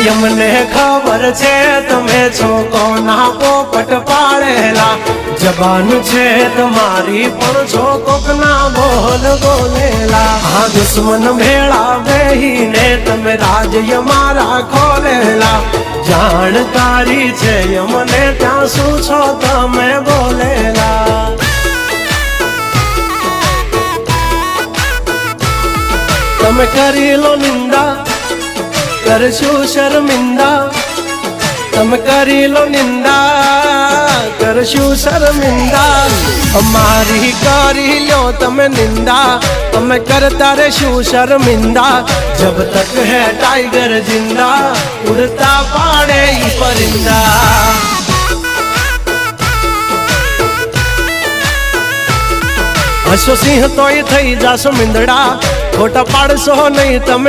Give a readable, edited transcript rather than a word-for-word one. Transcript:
એમને ખબર છે તમે છો કોના પોપટ પાડેલા જબાન છે તમારી પણ છો કોકના બોલ બોલેલા આ દુશ્મન ભેળા બેહીને તમે રાજ્ય મારા ખોલેલા જાણકારી છે અમને ત્યાં શું છો તમે બોલેલા તમે કરી લો નિંદા કરશું શર્મિંદા તમે કરી લો નિંદા કરશું શર્મિંદા અમારી કરી લો તમે નિંદા અમે કરતા રહેશું શર્મિંદા જબ તક હે टाइगर जिंदा उड़ता पाड़े परिंदा हसो सिंह तोय थई जाशो मिंदड़ा खोटा पाड़शो नहीं तमे